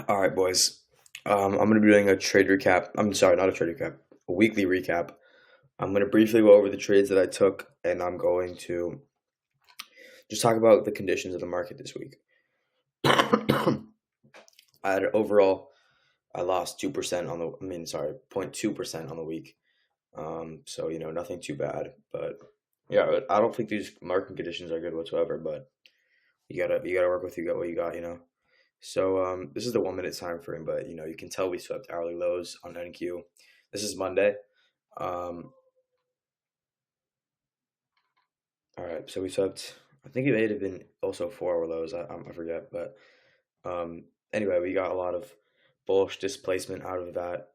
All right, boys. I'm going to be doing a trade recap. I'm sorry, not a trade recap, a weekly recap. I'm going to briefly go over the trades that I took, and I'm going to just talk about the conditions of the market this week. I had overall, I lost 2% on the, I mean, sorry, 0.2% on the week. So nothing too bad, but yeah, I don't think these market conditions are good whatsoever. But you gotta work with what you got. So this is the 1 minute time frame, but you can tell we swept hourly lows on NQ. This is Monday. Um, all right, so we swept. I think it may have been also 4 hour lows. I forget, but anyway, we got a lot of bullish displacement out of that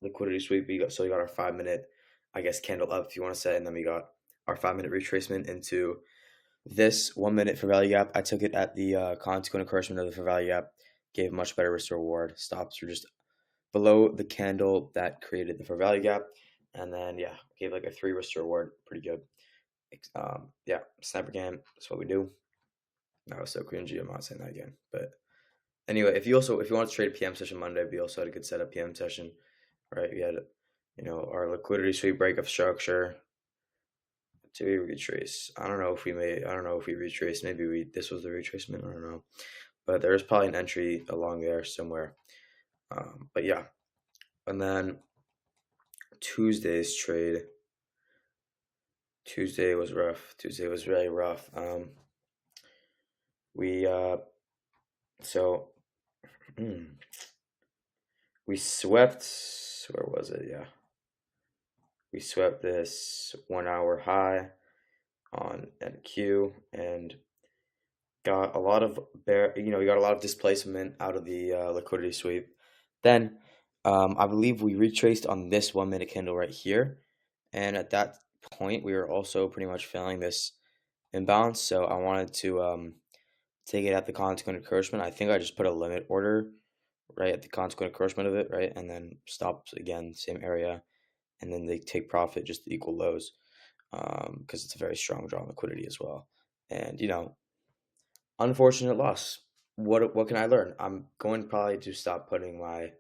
liquidity sweep. We got our 5 minute, I guess, candle up if you want to say, and then we got our 5 minute retracement into this 1 minute for value gap. I took it at the consequent encouragement of the for value gap. Gave much better risk to reward. Stops were just below the candle that created the for value gap, and then yeah, gave like a 3 risk to reward. Pretty good. Yeah, sniper game. That's what we do. That was so cringy. I'm not saying that again. But anyway, if you want to trade PM session Monday, we also had a good setup PM session. Right, we had our liquidity sweep break of structure. Did we retrace? I don't know if we made. I don't know if we retraced. Maybe this was the retracement. I don't know, but there's probably an entry along there somewhere. But yeah, and then Tuesday's trade. Tuesday was rough. Tuesday was really rough. We so we swept. Where was it? Yeah, we swept this 1 hour high on NQ and got a lot of we got a lot of displacement out of the liquidity sweep. Then I believe we retraced on this 1 minute candle right here, and at that point we were also pretty much filling this imbalance. So I wanted to take it at the consequent encouragement. I think I just put a limit order right at the consequent encouragement of it, right, and then stops again, same area, and then they take profit just to equal lows because it's a very strong draw on liquidity as well. And unfortunate loss. What can I learn? I'm going probably to stop putting my,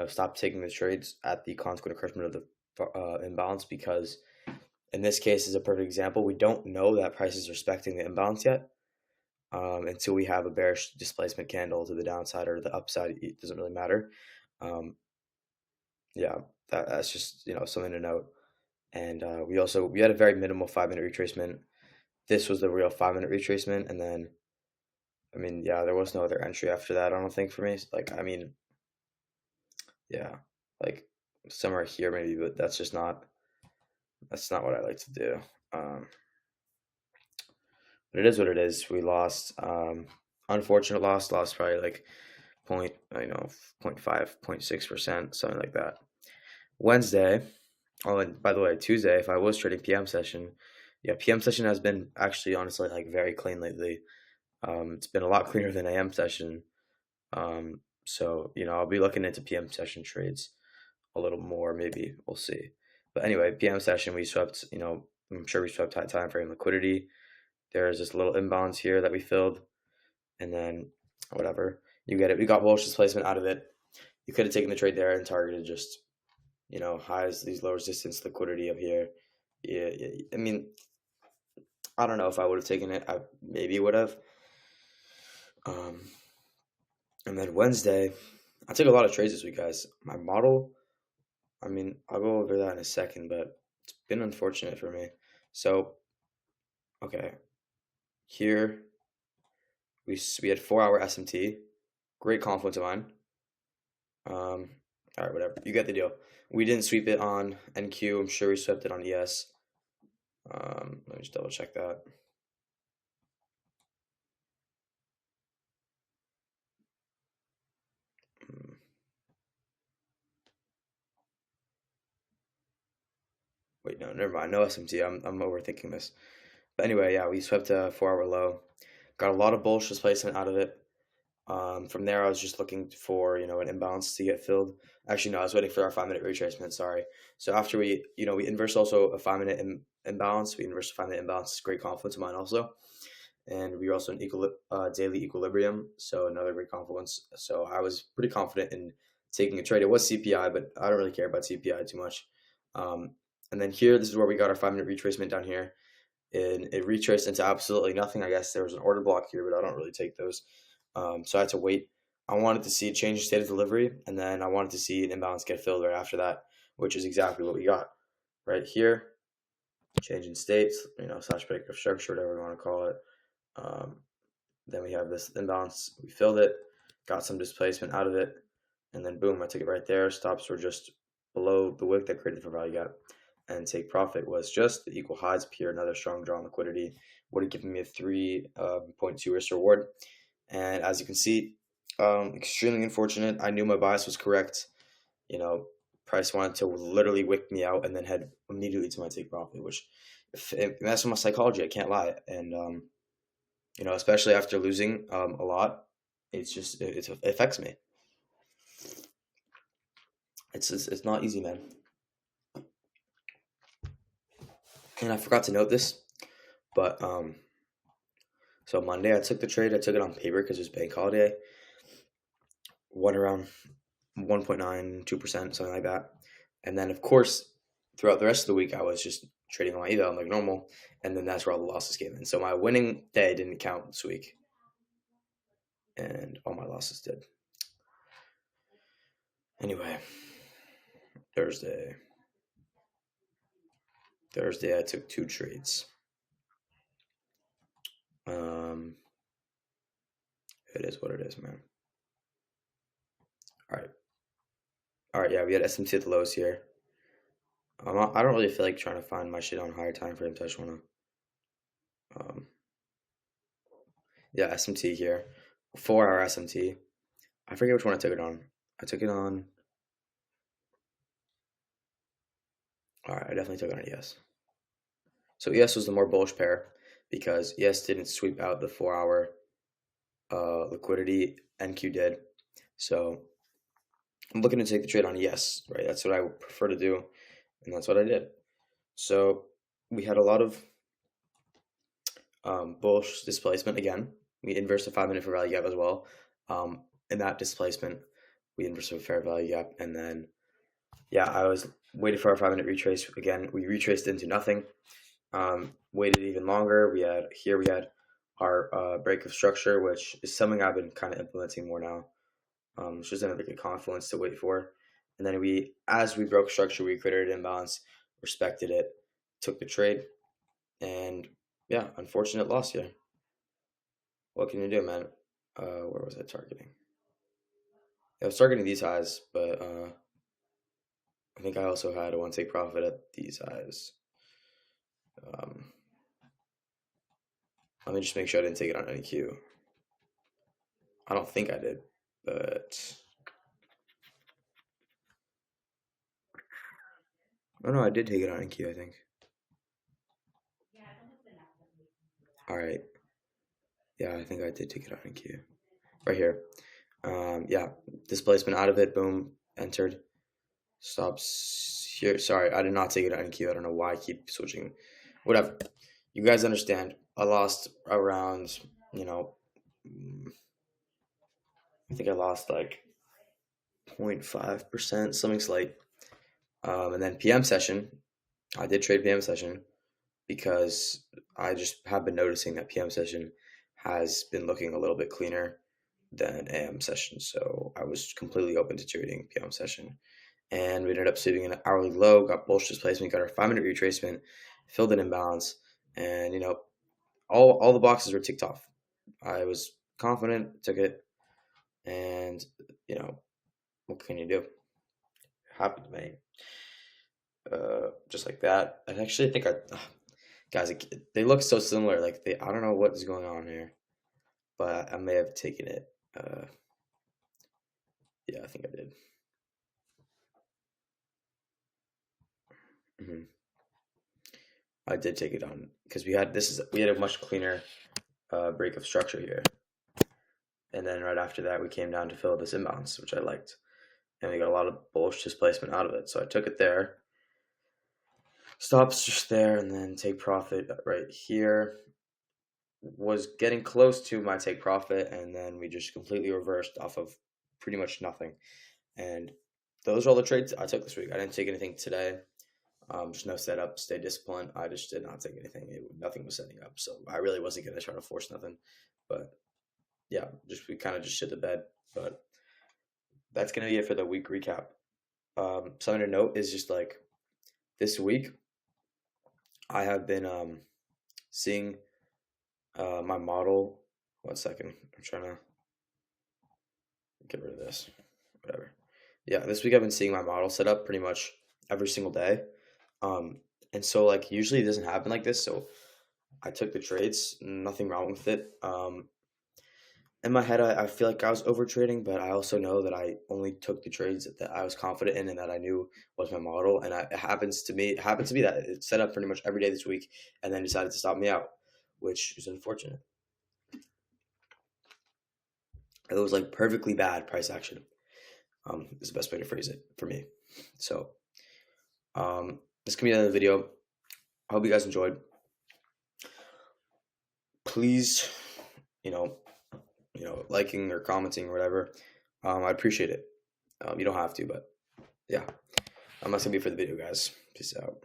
stop taking the trades at the consequent encouragement of the imbalance because in this case is a perfect example. We don't know that price is respecting the imbalance yet until we have a bearish displacement candle to the downside or the upside. It doesn't really matter. Um, yeah, that's just something to note. And we had a very minimal 5 minute retracement. This was the real 5 minute retracement, and then I mean, yeah, there was no other entry after that. I don't think for me. Like, I mean, yeah, like somewhere here maybe, but that's not what I like to do. Um, but it is what it is. We lost. Unfortunate loss. Lost probably like point, 0.5, 0.6%, something like that. Wednesday. Oh, and by the way, Tuesday, if I was trading PM session, yeah, PM session has been actually honestly like very clean lately. It's been a lot cleaner than AM session. So I'll be looking into PM session trades a little more. Maybe we'll see. But anyway, PM session we swept. I'm sure we swept high time frame liquidity. There's this little imbalance here that we filled, and then whatever you get it. We got bullish displacement out of it. You could have taken the trade there and targeted just highs, these low resistance liquidity up here. Yeah, yeah. I mean, I don't know if I would have taken it. I maybe would have. Um, and then Wednesday, I took a lot of trades this week, guys. My model, I mean, I'll go over that in a second, but it's been unfortunate for me. So, okay, here we had 4 hour SMT, great confluence of mine. All right, whatever, you get the deal. We didn't sweep it on NQ. I'm sure we swept it on ES. Let me just double check that. Wait, no, never mind. No SMT. I'm overthinking this. But anyway, yeah, we swept a 4 hour low. Got a lot of bullish displacement out of it. From there, I was just looking for an imbalance to get filled. Actually, no, I was waiting for our 5 minute retracement. Sorry. So after we inversed also a 5 minute imbalance. We inversed a 5 minute imbalance. Great confluence of mine also. and we were also in daily equilibrium, so another great confluence. So I was pretty confident in taking a trade. It was CPI, but I don't really care about CPI too much. Um, and then here, this is where we got our 5-minute retracement down here, and it retraced into absolutely nothing. I guess there was an order block here, but I don't really take those. So I had to wait. I wanted to see a change in state of delivery, and then I wanted to see an imbalance get filled right after that, which is exactly what we got right here. Change in states, slash break of structure, whatever we want to call it. Um, then we have this imbalance. We filled it, got some displacement out of it, and then boom, I took it right there. Stops were just below the wick that created the value gap. And take profit was just the equal highs up here. Another strong draw on liquidity would have given me a 3.2 risk reward. And as you can see, extremely unfortunate. I knew my bias was correct. Price wanted to literally wick me out and then head immediately to my take profit, which it messed with my psychology. I can't lie. And especially after losing a lot, it affects me. It's not easy, man. And I forgot to note this, but so Monday I took the trade. I took it on paper because it was bank holiday. Went around 1.92%, something like that. And then, of course, throughout the rest of the week, I was just trading on my eval like normal. And then that's where all the losses came in. So my winning day didn't count this week. And all my losses did. Anyway, Thursday, I took 2 trades. It is what it is, man. All right, yeah, we had SMT at the lows here. I don't really feel like trying to find my shit on higher time frames. I just want to, yeah, SMT here, 4-hour SMT. I forget which one I took it on. I took it on. All right, I definitely took it on ES. So ES was the more bullish pair because ES didn't sweep out the 4-hour liquidity. NQ did. So I'm looking to take the trade on ES, right? That's what I would prefer to do, and that's what I did. So we had a lot of bullish displacement again. We inversed the 5-minute fair value gap as well. In that displacement, we inversed a fair value gap, and then I was waiting for our 5-minute retrace again. We retraced into nothing. Waited even longer. We had our break of structure, which is something I've been kind of implementing more now. It's just another good confluence to wait for. And then as we broke structure, we created an imbalance, respected it, took the trade, and yeah, unfortunate loss here. What can you do, man? Where was I targeting? I was targeting these highs, but I think I also had a 1 take profit at these highs. Let me just make sure I didn't take it on any Q. I don't think I did, but oh no, I did take it on NQ, I think. All right. Yeah, I think I did take it on NQ. Right here. Yeah, displacement out of it, boom, entered. Stops here. Sorry, I did not take it on NQ. I don't know why I keep switching. Whatever. You guys understand. I lost around, I think I lost like 0.5%, something slight. And then PM session, I did trade PM session because I just have been noticing that PM session has been looking a little bit cleaner than AM session. So I was completely open to trading PM session. And we ended up sitting in an hourly low, got bullish displacement, got our 5-minute retracement, filled an imbalance, and all the boxes were ticked off. I was confident, took it, and what can you do? Happened to me. Just like that. I actually think guys, they look so similar. Like I don't know what is going on here, but I may have taken it. Yeah, I think I did. I did take it on because we had a much cleaner break of structure here, and then right after that we came down to fill this imbalance, which I liked, and we got a lot of bullish displacement out of it. So I took it there. Stops just there, and then take profit right here. was getting close to my take profit, and then we just completely reversed off of pretty much nothing. And those are all the trades I took this week. I didn't take anything today. Just no setup, stay disciplined. I just did not take anything. Nothing was setting up, so I really wasn't gonna try to force nothing. But yeah, we kind of just shit the bed. But that's gonna be it for the week recap. Something to note is just like this week, I have been seeing my model. 1 second, I'm trying to get rid of this. Whatever. Yeah, this week I've been seeing my model set up pretty much every single day. And so like usually it doesn't happen like this. So I took the trades, nothing wrong with it. In my head, I feel like I was over trading, but I also know that I only took the trades that I was confident in and that I knew was my model. And it happens to be that it set up pretty much every day this week, and then decided to stop me out, which is unfortunate. It was like perfectly bad price action. Is the best way to phrase it for me. So, this can be another video. I hope you guys enjoyed. Please, liking or commenting or whatever. I'd appreciate it. You don't have to, but yeah. That's gonna be for the video, guys. Peace out.